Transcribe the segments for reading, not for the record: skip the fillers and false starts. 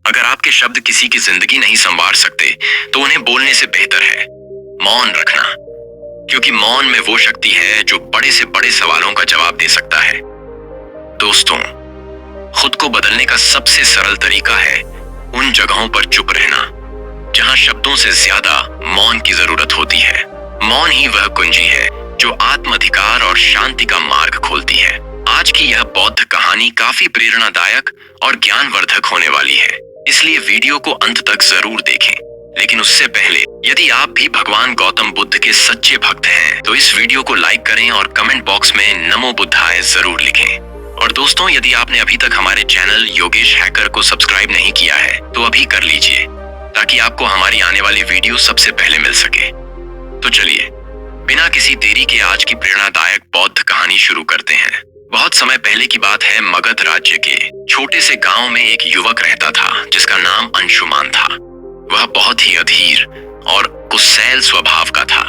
अगर आपके शब्द किसी की जिंदगी नहीं संवार सकते तो उन्हें बोलने से बेहतर है मौन रखना, क्योंकि मौन में वो शक्ति है जो बड़े से बड़े सवालों का जवाब दे सकता है। दोस्तों, खुद को बदलने का सबसे सरल तरीका है उन जगहों पर चुप रहना जहां शब्दों से ज्यादा मौन की जरूरत होती है। मौन ही वह कुंजी है जो आत्माधिकार और शांति का मार्ग खोलती है। आज की यह बौद्ध कहानी काफी प्रेरणादायक और ज्ञानवर्धक होने वाली है, इसलिए वीडियो को अंत तक जरूर देखें। लेकिन उससे पहले यदि आप भी भगवान गौतम बुद्ध के सच्चे भक्त हैं तो इस वीडियो को लाइक करें और कमेंट बॉक्स में नमो बुद्धाय जरूर लिखें। और दोस्तों, यदि आपने अभी तक हमारे चैनल योगेश हैकर को सब्सक्राइब नहीं किया है तो अभी कर लीजिए, ताकि आपको हमारी आने वाली वीडियो सबसे पहले मिल सके। तो चलिए बिना किसी देरी के आज की प्रेरणादायक बौद्ध कहानी शुरू करते हैं। बहुत समय पहले की बात है। मगध राज्य के छोटे से गांव में एक युवक रहता था जिसका नाम अंशुमान था। वह बहुत ही अधीर और गुस्सैल स्वभाव का था।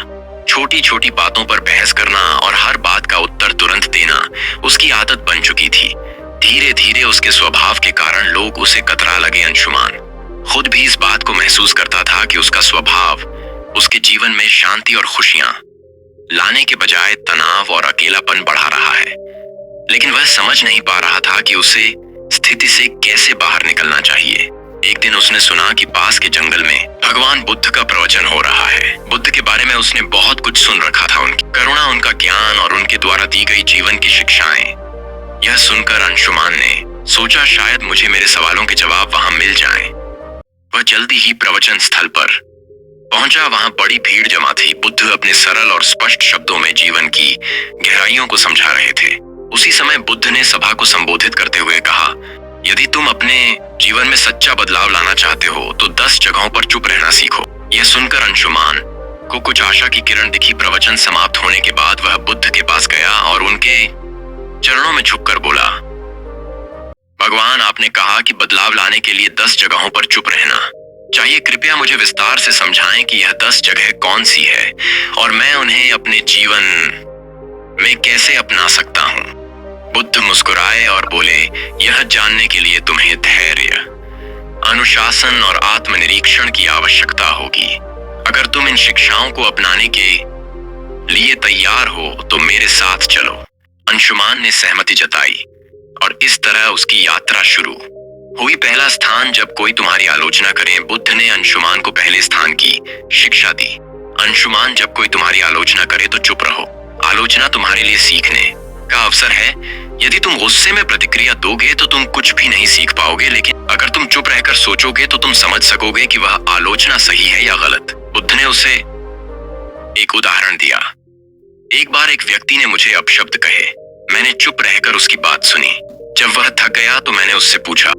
छोटी छोटी बातों पर बहस करना और हर बात का उत्तर तुरंत देना उसकी आदत बन चुकी थी। धीरे धीरे उसके स्वभाव के कारण लोग उसे कतरा लगे। अंशुमान खुद भी इस बात को महसूस करता था कि उसका स्वभाव उसके जीवन में शांति और खुशियां लाने के बजाय तनाव और अकेलापन बढ़ा रहा है। लेकिन वह समझ नहीं पा रहा था कि उसे स्थिति से कैसे बाहर निकलना चाहिए। एक दिन उसने सुना कि पास के जंगल में भगवान बुद्ध का प्रवचन हो रहा है। बुद्ध के बारे में उसने बहुत कुछ सुन रखा था, उनकी करुणा, उनका ज्ञान और उनके द्वारा दी गई जीवन की शिक्षाएं। यह सुनकर अंशुमान ने सोचा, शायद मुझे मेरे सवालों के जवाब वहां मिल जाएं। वह जल्दी ही प्रवचन स्थल पर पहुंचा। वहां बड़ी भीड़ जमा थी। बुद्ध अपने सरल और स्पष्ट शब्दों में जीवन की गहराइयों को समझा रहे थे। उसी समय बुद्ध ने सभा को संबोधित करते हुए कहा, यदि तुम अपने जीवन में सच्चा बदलाव लाना चाहते हो तो 10 जगहों पर चुप रहना सीखो। यह सुनकर अंशुमान को कुछ आशा की किरण दिखी। प्रवचन समाप्त होने के बाद वह बुद्ध के पास गया और उनके चरणों में झुककर बोला, भगवान, आपने कहा कि बदलाव लाने के लिए 10 जगहों पर चुप रहना चाहिए। कृपया मुझे विस्तार से समझाएं कि यह 10 जगह कौन सी है और मैं उन्हें अपने जीवन में कैसे अपना सकता हूं। बुद्ध मुस्कुराए और बोले, यह जानने के लिए तुम्हें धैर्य, अनुशासन और आत्मनिरीक्षण की आवश्यकता होगी। अगर तुम इन शिक्षाओं को अपनाने के लिए तैयार हो तो मेरे साथ चलो। अंशुमान ने सहमति जताई और इस तरह उसकी यात्रा शुरू हुई। पहला स्थान, जब कोई तुम्हारी आलोचना करे। बुद्ध ने अंशुमान को पहले स्थान की शिक्षा दी। अंशुमान, जब कोई तुम्हारी आलोचना करे तो चुप रहो। आलोचना तुम्हारे लिए सीखने का अवसर है। यदि तुम गुस्से में प्रतिक्रिया दोगे तो तुम कुछ भी नहीं सीख पाओगे, लेकिन अगर तुम चुप रहकर सोचोगे तो तुम समझ सकोगे कि वह आलोचना सही है या गलत। बुद्ध ने उसे एक उदाहरण दिया। एक बार एक व्यक्ति ने मुझे अपशब्द कहे। मैंने चुप रहकर उसकी बात सुनी। जब वह थक गया तो मैंने उससे पूछा,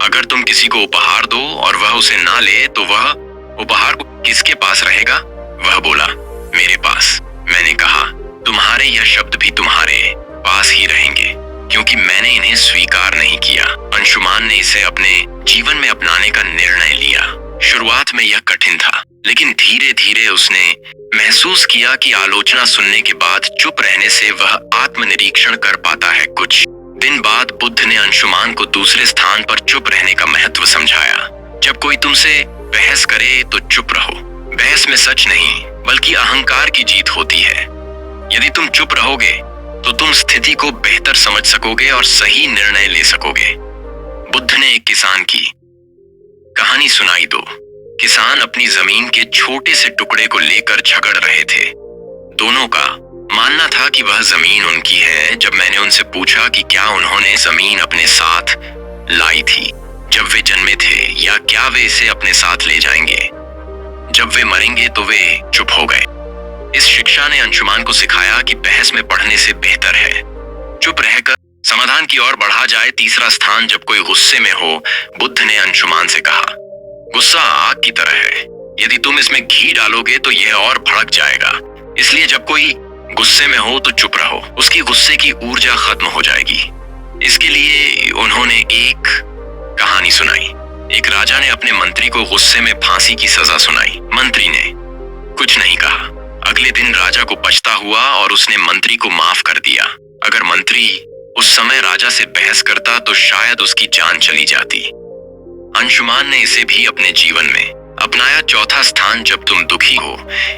अगर तुम किसी को उपहार दो और वह उसे ना ले तो वह उपहार किसके पास रहेगा? वह बोला, मेरे पास। मैंने कहा, तुम्हारे यह शब्द भी तुम्हारे पास ही रहेंगे, क्योंकि मैंने इन्हें स्वीकार नहीं किया। अंशुमान ने इसे अपने जीवन में अपनाने का निर्णय लिया। शुरुआत में यह कठिन था, लेकिन धीरे धीरे उसने महसूस किया कि आलोचना सुनने के बाद चुप रहने से वह आत्मनिरीक्षण कर पाता है। कुछ दिन बाद बुद्ध ने अंशुमान को दूसरे स्थान पर चुप रहने का महत्व समझाया। जब कोई तुमसे बहस करे तो चुप रहो। बहस में सच नहीं बल्कि अहंकार की जीत होती है। यदि तुम चुप रहोगे तो तुम स्थिति को बेहतर समझ सकोगे और सही निर्णय ले सकोगे। बुद्ध ने एक किसान की कहानी सुनाई। दो किसान अपनी जमीन के छोटे से टुकड़े को लेकर झगड़ रहे थे। दोनों का मानना था कि वह जमीन उनकी है। जब मैंने उनसे पूछा कि क्या उन्होंने जमीन अपने साथ लाई थी जब वे जन्मे थे, या क्या वे इसे अपने साथ ले जाएंगे जब वे मरेंगे, तो वे चुप हो गए। इस शिक्षा ने अंशुमान को सिखाया कि बहस में पढ़ने से बेहतर है चुप रहकर समाधान की ओर बढ़ा जाए। तीसरा स्थान, जब कोई गुस्से में हो। बुद्ध ने अंशुमान से कहा, गुस्सा आग की तरह है। यदि तुम इसमें घी डालोगे तो यह और भड़क जाएगा। इसलिए जब कोई गुस्से में हो तो चुप रहो, उसकी गुस्से की ऊर्जा खत्म हो जाएगी। इसके लिए उन्होंने एक कहानी सुनाई। एक राजा ने अपने मंत्री को गुस्से में फांसी की सजा सुनाई। मंत्री ने कुछ नहीं कहा। अगले दिन राजा को पछता हुआ और उसने मंत्री को माफ कर दिया। अगर मंत्री उस समय राजा से बहस करता तो शायद उसकी जान चली जाती। अंशुमान ने इसे भी अपने जीवन में अपनाया। चौथा स्थान, जब तुम दुखी हो।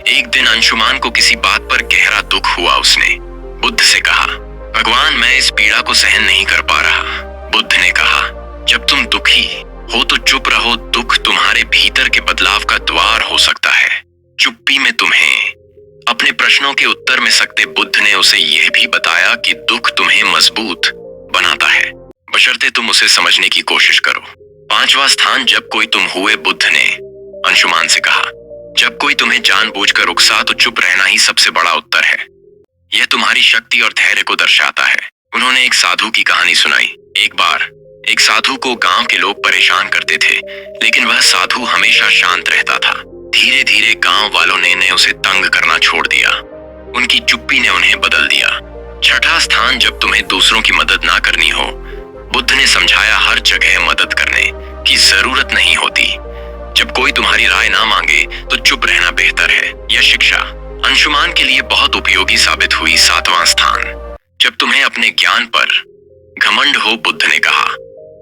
एक दिन अंशुमान को किसी बात पर गहरा दुख हुआ। उसने बुद्ध से कहा, भगवान, मैं इस पीड़ा को सहन नहीं कर पा रहा। बुद्ध ने कहा, जब तुम दुखी हो तो चुप रहो। दुख तुम्हारे भीतर के बदलाव का द्वार हो सकता है। चुप्पी में तुम्हें अपने प्रश्नों के उत्तर मिल सकते। बुद्ध ने उसे यह भी बताया कि दुख तुम्हें मजबूत बनाता है, बशर्ते तुम उसे समझने की कोशिश करो। पांचवा स्थान, जब कोई तुम हुए। बुद्ध ने अंशुमान से कहा, जब कोई तुम्हें जानबूझकर उकसा तो चुप रहना ही सबसे बड़ा उत्तर है। यह तुम्हारी शक्ति और धैर्य को दर्शाता है। उन्होंने एक साधु की कहानी सुनाई। एक बार एक साधु को गांव के लोग परेशान करते थे, लेकिन वह साधु हमेशा शांत रहता था। धीरे धीरे गांव वालों ने उसे तंग करना छोड़ दिया। उनकी चुप्पी ने उन्हें बदल दिया। छठा स्थान, जब तुम्हें दूसरों की मदद ना करनी हो। बुद्ध ने समझाया, हर जगह मदद करने की जरूरत नहीं होती। जब कोई तुम्हारी राय ना मांगे तो चुप रहना बेहतर है। यह शिक्षा अंशुमान के लिए बहुत उपयोगी साबित हुई। सातवां स्थान, जब तुम्हें अपने ज्ञान पर घमंड हो। बुद्ध ने कहा,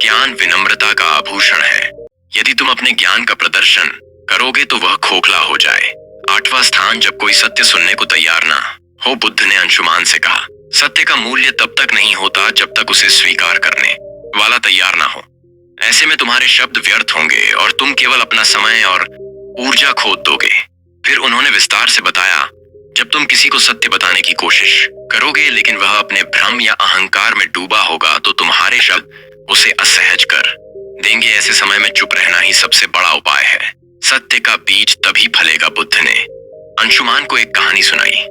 ज्ञान विनम्रता का आभूषण है। यदि तुम अपने ज्ञान का प्रदर्शन करोगे तो वह खोखला हो जाए। आठवां स्थान, जब कोई सत्य सुनने को तैयार ना हो। बुद्ध ने अंशुमान से कहा, सत्य का मूल्य तब तक नहीं होता जब तक उसे स्वीकार करने वाला तैयार ना हो। ऐसे में तुम्हारे शब्द व्यर्थ होंगे और तुम केवल अपना समय और ऊर्जा खो दोगे। फिर उन्होंने विस्तार से बताया, जब तुम किसी को सत्य बताने की कोशिश करोगे लेकिन वह अपने भ्रम या अहंकार में डूबा होगा तो तुम्हारे शब्द उसे असहज कर देंगे। ऐसे समय में चुप रहना ही सबसे बड़ा उपाय है। सत्य का बीज तभी फलेगा। बुद्ध ने अंशुमान को एक कहानी सुनाई।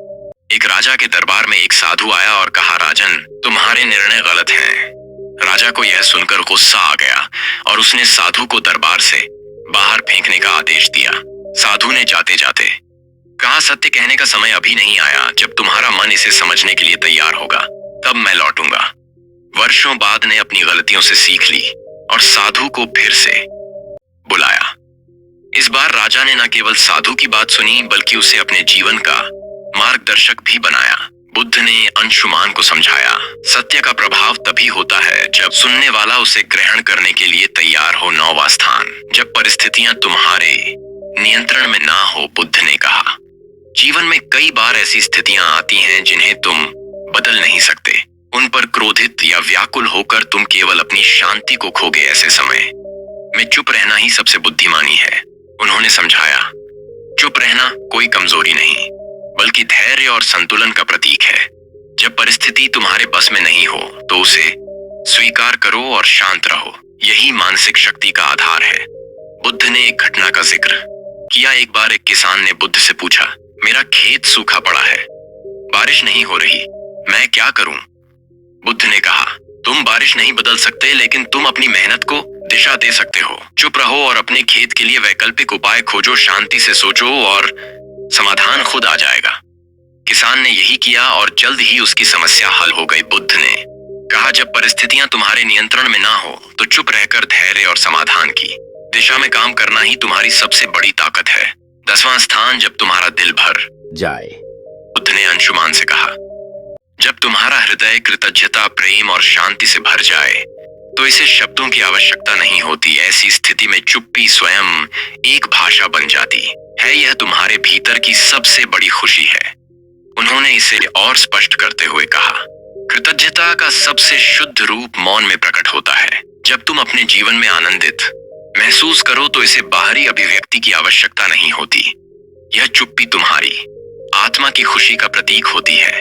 एक राजा के दरबार में एक साधु आया और कहा, राजन, तुम्हारे निर्णय गलत हैं। राजा को यह सुनकर गुस्सा आ गया और उसने साधु को दरबार से बाहर फेंकने का आदेश दिया। साधु ने जाते जाते कहा, सत्य कहने का समय अभी नहीं आया। जब तुम्हारा मन इसे समझने के लिए तैयार होगा तब मैं लौटूंगा। वर्षों बाद ने अपनी गलतियों से सीख ली और साधु को फिर से बुलाया। इस बार राजा ने न केवल साधु की बात सुनी बल्कि उसे अपने जीवन का मार्गदर्शक भी बनाया। बुद्ध ने अंशुमान को समझाया, सत्य का प्रभाव तभी होता है जब सुनने वाला उसे ग्रहण करने के लिए तैयार हो। नौवां स्थान, जब परिस्थितियां तुम्हारे नियंत्रण में ना हो। बुद्ध ने कहा, जीवन में कई बार ऐसी स्थितियां आती हैं जिन्हें तुम बदल नहीं सकते। उन पर क्रोधित या व्याकुल होकर तुम केवल अपनी शांति को खोगे। ऐसे समय में चुप रहना ही सबसे बुद्धिमानी है। उन्होंने समझाया, चुप रहना कोई कमजोरी नहीं बल्कि धैर्य और संतुलन का प्रतीक है। जब परिस्थिति तुम्हारे बस में नहीं हो तो उसे स्वीकार करो और शांत रहो। यही मानसिक शक्ति का आधार है। बुद्ध ने एक घटना का जिक्र किया। एक बार एक किसान ने बुद्ध से पूछा, मेरा खेत सूखा पड़ा है, बारिश नहीं हो रही, मैं क्या करूं? बुद्ध ने कहा, तुम बारिश नहीं बदल सकते लेकिन तुम अपनी मेहनत को दिशा दे सकते हो। चुप रहो और अपने खेत के लिए वैकल्पिक उपाय खोजो। शांति से सोचो और समाधान खुद आ जाएगा। किसान ने यही किया और जल्द ही उसकी समस्या हल हो गई। बुद्ध ने कहा, जब परिस्थितियां तुम्हारे नियंत्रण में ना हो तो चुप रहकर धैर्य और समाधान की दिशा में काम करना ही तुम्हारी सबसे बड़ी ताकत है। 10वां स्थान, जब तुम्हारा दिल भर जाए। बुद्ध ने अंशुमान से कहा, जब तुम्हारा हृदय कृतज्ञता, प्रेम और शांति से भर जाए तो इसे शब्दों की आवश्यकता नहीं होती। ऐसी स्थिति में चुप्पी स्वयं एक भाषा बन जाती है। यह तुम्हारे भीतर की सबसे बड़ी खुशी है। उन्होंने इसे और स्पष्ट करते हुए कहा, कृतज्ञता का सबसे शुद्ध रूप मौन में प्रकट होता है। जब तुम अपने जीवन में आनंदित महसूस करो तो इसे बाहरी अभिव्यक्ति की आवश्यकता नहीं होती। यह चुप्पी तुम्हारी आत्मा की खुशी का प्रतीक होती है।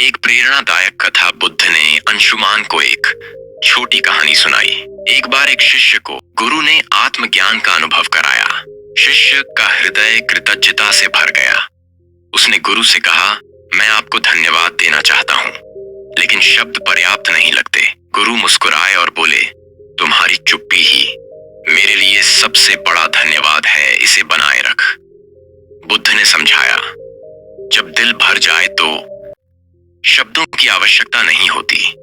एक प्रेरणादायक कथा। बुद्ध ने अंशुमान को एक छोटी कहानी सुनाई। एक बार एक शिष्य को गुरु ने आत्मज्ञान का अनुभव कराया। शिष्य का हृदय कृतज्ञता से भर गया। उसने गुरु से कहा, मैं आपको धन्यवाद देना चाहता हूँ लेकिन शब्द पर्याप्त नहीं लगते। गुरु मुस्कुराए और बोले, तुम्हारी चुप्पी ही मेरे लिए सबसे बड़ा धन्यवाद है, इसे बनाए रख। बुद्ध ने समझाया, जब दिल भर जाए तो शब्दों की आवश्यकता नहीं होती।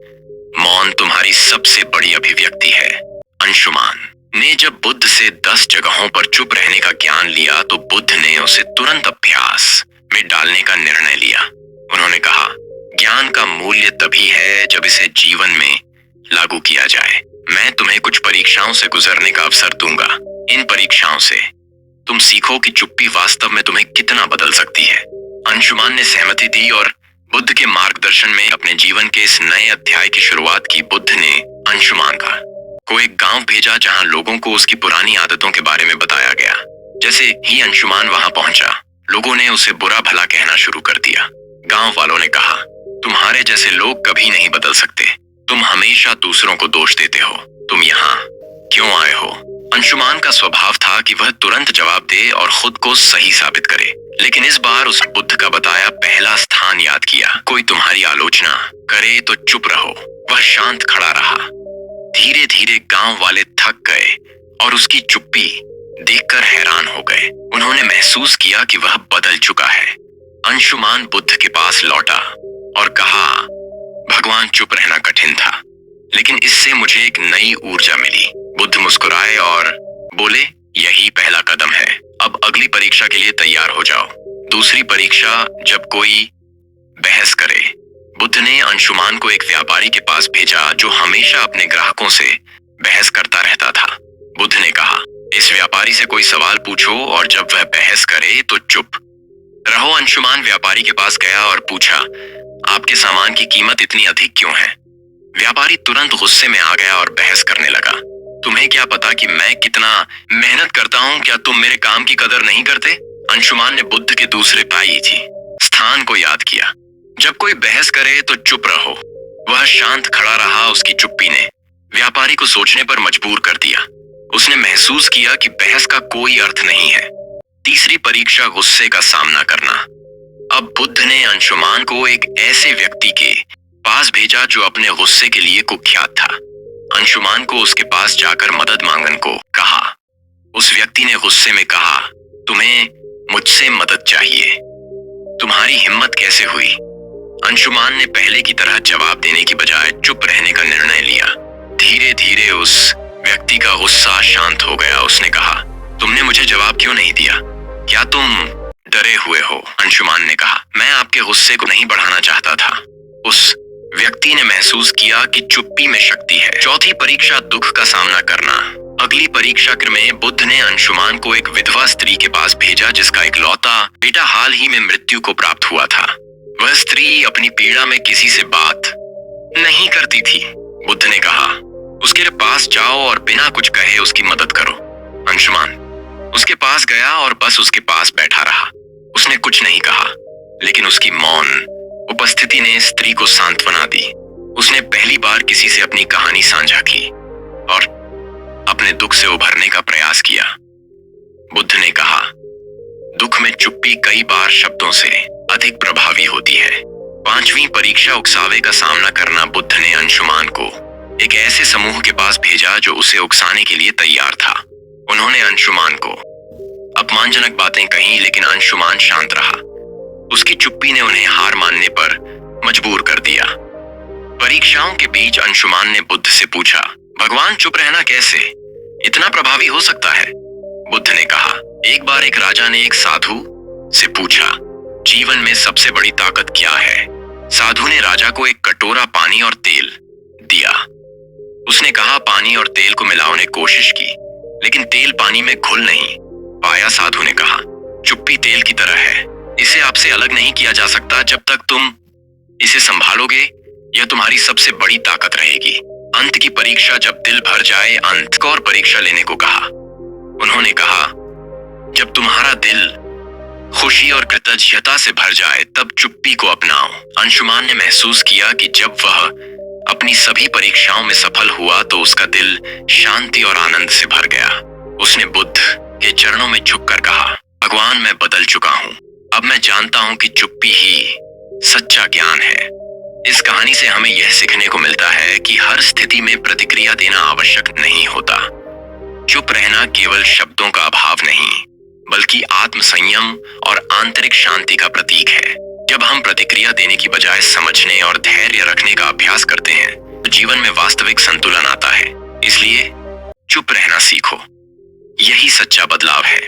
मौन तुम्हारी सबसे बड़ी अभिव्यक्ति है। अंशुमान ने जब बुद्ध से 10 जगहों पर चुप रहने का ज्ञान लिया तो बुद्ध ने उसे तुरंत अभ्यास में डालने का निर्णय लिया। उन्होंने कहा, ज्ञान का मूल्य तभी है जब इसे जीवन में लागू किया जाए। मैं तुम्हें कुछ परीक्षाओं से गुजरने का अवसर दूंगा। इन परीक्षाओं से तुम सीखो कि चुप्पी वास्तव में तुम्हें कितना बदल सकती है। अंशुमान ने सहमति दी और बुद्ध के मार्गदर्शन में अपने जीवन के इस नए अध्याय की शुरुआत की। बुद्ध ने अंशुमान को एक गांव भेजा जहां लोगों को उसकी पुरानी आदतों के बारे में बताया गया। जैसे ही अंशुमान वहां पहुंचा, लोगों ने उसे बुरा भला कहना शुरू कर दिया। गांव वालों ने कहा, तुम्हारे जैसे लोग कभी नहीं बदल सकते। तुम हमेशा दूसरों को दोष देते हो। तुम यहाँ क्यों आए हो? अंशुमान का स्वभाव था कि वह तुरंत जवाब दे और खुद को सही साबित करे, लेकिन इस बार उस बुद्ध का बताया पहला स्थान याद किया। कोई तुम्हारी आलोचना करे तो चुप रहो। वह शांत खड़ा रहा। धीरे धीरे गांव वाले थक गए और उसकी चुप्पी देखकर हैरान हो गए। उन्होंने महसूस किया कि वह बदल चुका है। अंशुमान बुद्ध के पास लौटा और कहा, भगवान, चुप रहना कठिन था, लेकिन इससे मुझे एक नई ऊर्जा मिली। बुद्ध मुस्कुराए और बोले, यही पहला कदम है। अब अगली परीक्षा के लिए तैयार हो जाओ। दूसरी परीक्षा जब कोई बहस करे। बुद्ध ने अंशुमान को एक व्यापारी के पास भेजा जो हमेशा अपने ग्राहकों से बहस करता रहता था। बुद्ध ने कहा, इस व्यापारी से कोई सवाल पूछो और जब वह बहस करे तो चुप रहो। अंशुमान व्यापारी के पास गया और पूछा, आपके सामान की कीमत इतनी अधिक क्यों है? व्यापारी तुरंत गुस्से में आ गया और बहस करने लगा, तुम्हें क्या पता कि मैं कितना मेहनत करता हूं? क्या तुम मेरे काम की कदर नहीं करते? अंशुमान ने बुद्ध के दूसरे पाई थी स्थान को याद किया। जब कोई बहस करे तो चुप रहो। वह शांत खड़ा रहा। उसकी चुप्पी ने व्यापारी को सोचने पर मजबूर कर दिया। उसने महसूस किया कि बहस का कोई अर्थ नहीं है। तीसरी परीक्षा गुस्से का सामना करना। अब बुद्ध ने अंशुमान को एक ऐसे व्यक्ति के पास भेजा जो अपने गुस्से के लिए कुख्यात था। अंशुमान को उसके पास जाकर मदद मांगने को कहा। उस व्यक्ति ने गुस्से में कहा, तुम्हें मुझसे मदद चाहिए। तुम्हारी हिम्मत कैसे हुई? अंशुमान ने पहले की तरह जवाब देने की बजाय चुप रहने का निर्णय लिया। धीरे धीरे उस व्यक्ति का गुस्सा शांत हो गया। उसने कहा, तुमने मुझे जवाब क्यों नहीं दिया? क्या तुम डरे हुए हो? अंशुमान ने कहा, मैं आपके गुस्से को नहीं बढ़ाना चाहता था। उस व्यक्ति ने महसूस किया कि चुप्पी में शक्ति है। चौथी परीक्षा दुख का सामना करना। अगली परीक्षा में बुद्ध ने अंशुमान को एक विधवा स्त्री के पास भेजा जिसका इकलौता बेटा हाल ही में मृत्यु को प्राप्त हुआ था। वह स्त्री अपनी पीड़ा में किसी से बात नहीं करती थी। बुद्ध ने कहा, उसके पास जाओ और बिना कुछ कहे उसकी मदद करो। अंशुमान उसके पास गया और बस उसके पास बैठा रहा। उसने कुछ नहीं कहा, लेकिन उसकी मौन उपस्थिति ने स्त्री को सांत्वना दी। उसने पहली बार किसी से अपनी कहानी साझा की और अपने दुख से उभरने का प्रयास किया। बुद्ध ने कहा, दुख में चुप्पी कई बार शब्दों से अधिक प्रभावी होती है। पांचवी परीक्षा उकसावे का सामना करना। बुद्ध ने अंशुमान को एक ऐसे समूह के पास भेजा जो उसे उकसाने के लिए तैयार था। उन्होंने अंशुमान को अपमानजनक बातें कही, लेकिन अंशुमान शांत रहा। उसकी चुप्पी ने उन्हें हार मानने पर मजबूर कर दिया। परीक्षाओं के बीच अंशुमान ने बुद्ध से पूछा, भगवान, चुप रहना कैसे इतना प्रभावी हो सकता है? बुद्ध ने कहा, एक बार एक राजा ने एक साधु से पूछा, जीवन में सबसे बड़ी ताकत क्या है? साधु ने राजा को एक कटोरा पानी और तेल दिया। उसने कहा, पानी और तेल को मिलाने की कोशिश की, लेकिन तेल पानी में घुल नहीं पाया। साधु ने कहा, चुप्पी तेल की तरह है, इसे आपसे अलग नहीं किया जा सकता। जब तक तुम इसे संभालोगे, यह तुम्हारी सबसे बड़ी ताकत रहेगी। अंत की परीक्षा जब दिल भर जाए। अंत और परीक्षा लेने को कहा। उन्होंने कहा, जब तुम्हारा दिल खुशी और कृतज्ञता से भर जाए तब चुप्पी को अपनाओ। अंशुमान ने महसूस किया कि जब वह अपनी सभी परीक्षाओं में सफल हुआ तो उसका दिल शांति और आनंद से भर गया। उसने बुद्ध के चरणों में झुककर कहा, भगवान, मैं बदल चुका हूं। अब मैं जानता हूं कि चुप्पी ही सच्चा ज्ञान है। इस कहानी से हमें यह सीखने को मिलता है कि हर स्थिति में प्रतिक्रिया देना आवश्यक नहीं होता। चुप रहना केवल शब्दों का अभाव नहीं, बल्कि आत्मसंयम और आंतरिक शांति का प्रतीक है। जब हम प्रतिक्रिया देने की बजाय समझने और धैर्य रखने का अभ्यास करते हैं तो जीवन में वास्तविक संतुलन आता है। इसलिए चुप रहना सीखो। यही सच्चा बदलाव है।